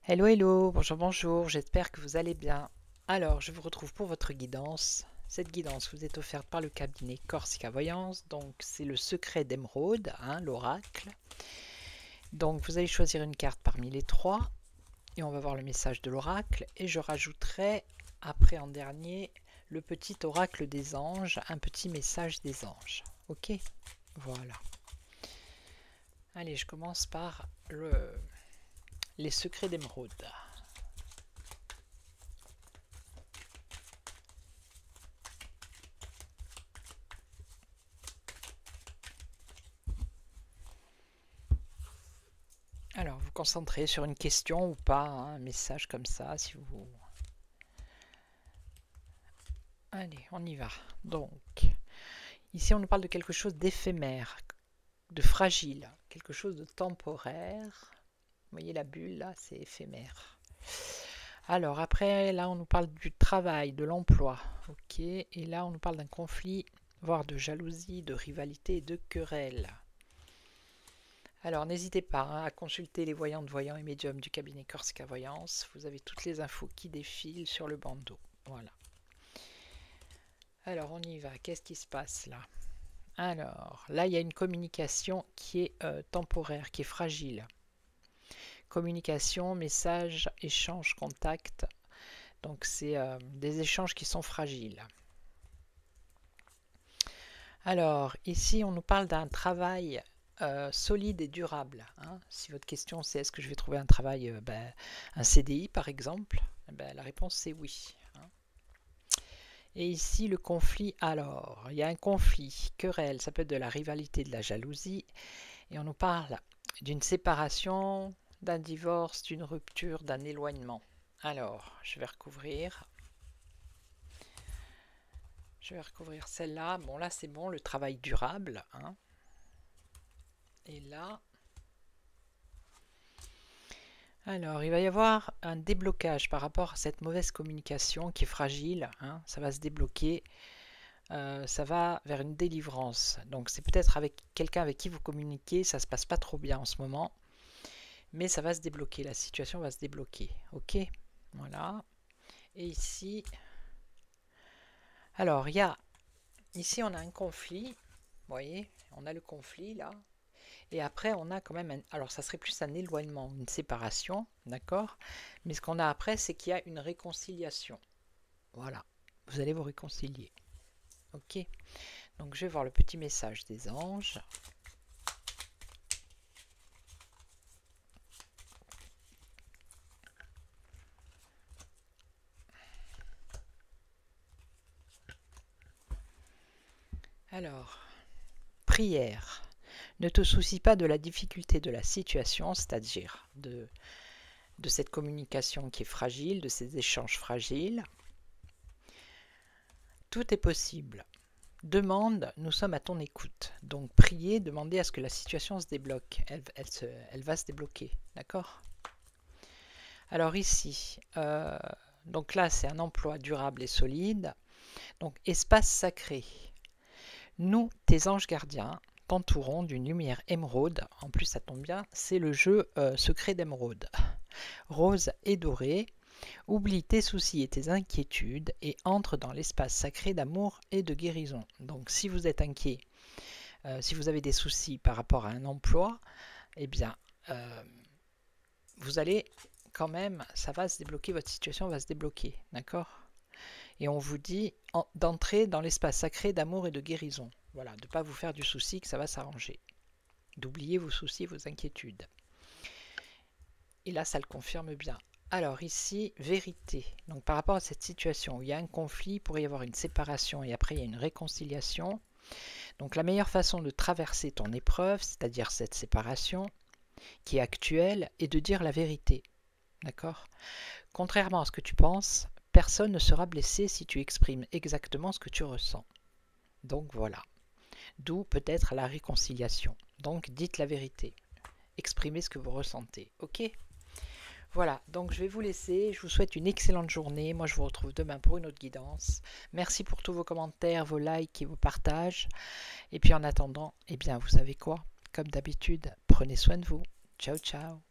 Hello, hello, bonjour, bonjour, j'espère que vous allez bien. Alors, je vous retrouve pour votre guidance. Cette guidance vous est offerte par le cabinet Corsica Voyance, donc c'est le secret d'émeraude, l'oracle. Donc, vous allez choisir une carte parmi les trois et on va voir le message de l'oracle. Et je rajouterai, après en dernier, le petit oracle des anges, un petit message des anges. Ok, voilà. Allez, je commence par les secrets d'émeraude. Alors, vous concentrez sur une question ou pas, un message comme ça, si vous... Allez, on y va. Donc, ici on nous parle de quelque chose d'éphémère, de fragile, quelque chose de temporaire. Vous voyez la bulle là, c'est éphémère. Alors après, là on nous parle du travail, de l'emploi. Ok, et là on nous parle d'un conflit, voire de jalousie, de rivalité et de querelle. Alors n'hésitez pas à consulter les voyantes, voyants et médiums du cabinet Corsica Voyance. Vous avez toutes les infos qui défilent sur le bandeau. Voilà. Alors on y va. Qu'est-ce qui se passe là? Alors là il y a une communication qui est temporaire, qui est fragile. Communication, message, échange, contact. Donc c'est des échanges qui sont fragiles. Alors ici on nous parle d'un travail solide et durable. Si votre question c'est est-ce que je vais trouver un travail, un CDI par exemple, la réponse c'est oui. Et ici le conflit, alors il y a un conflit, querelle, ça peut être de la rivalité, de la jalousie, et on nous parle d'une séparation, d'un divorce, d'une rupture, d'un éloignement. Alors je vais recouvrir. Je vais recouvrir celle-là. Bon là c'est bon, le travail durable. Et là, alors il va y avoir un déblocage par rapport à cette mauvaise communication qui est fragile. Ça va se débloquer. Ça va vers une délivrance. Donc c'est peut-être avec quelqu'un avec qui vous communiquez, ça se passe pas trop bien en ce moment, mais ça va se débloquer, la situation va se débloquer. Ok, voilà. Et ici, alors il y a, ici on a un conflit, vous voyez, on a le conflit là, et après on a quand même, alors ça serait plus un éloignement, une séparation, d'accord, mais ce qu'on a après c'est qu'il y a une réconciliation. Voilà, vous allez vous réconcilier. Ok, donc je vais voir le petit message des anges. Alors, prière. Ne te soucie pas de la difficulté de la situation, c'est-à-dire de cette communication qui est fragile, de ces échanges fragiles. Tout est possible. Demande, nous sommes à ton écoute. Donc priez, demandez à ce que la situation se débloque. Elle va se débloquer, d'accord? Alors ici, donc là c'est un emploi durable et solide. Donc espace sacré. Nous, tes anges gardiens, t'entourons d'une lumière émeraude. En plus ça tombe bien, c'est le jeu secret d'émeraude. Rose et doré. Oublie tes soucis et tes inquiétudes et entre dans l'espace sacré d'amour et de guérison. Donc si vous êtes inquiet, si vous avez des soucis par rapport à un emploi, eh bien vous allez quand même, ça va se débloquer, votre situation va se débloquer, d'accord? Et on vous dit d'entrer dans l'espace sacré d'amour et de guérison. Voilà, de ne pas vous faire du souci, que ça va s'arranger. D'oublier vos soucis, vos inquiétudes. Et là, ça le confirme bien. Alors ici, vérité. Donc par rapport à cette situation où il y a un conflit, il pourrait y avoir une séparation et après il y a une réconciliation. Donc la meilleure façon de traverser ton épreuve, c'est-à-dire cette séparation qui est actuelle, est de dire la vérité. D'accord? Contrairement à ce que tu penses, personne ne sera blessé si tu exprimes exactement ce que tu ressens. Donc voilà. D'où peut-être la réconciliation. Donc dites la vérité. Exprimez ce que vous ressentez. Ok? Voilà, donc je vais vous laisser. Je vous souhaite une excellente journée. Moi, je vous retrouve demain pour une autre guidance. Merci pour tous vos commentaires, vos likes et vos partages. Et puis en attendant, eh bien, vous savez quoi? Comme d'habitude, prenez soin de vous. Ciao, ciao.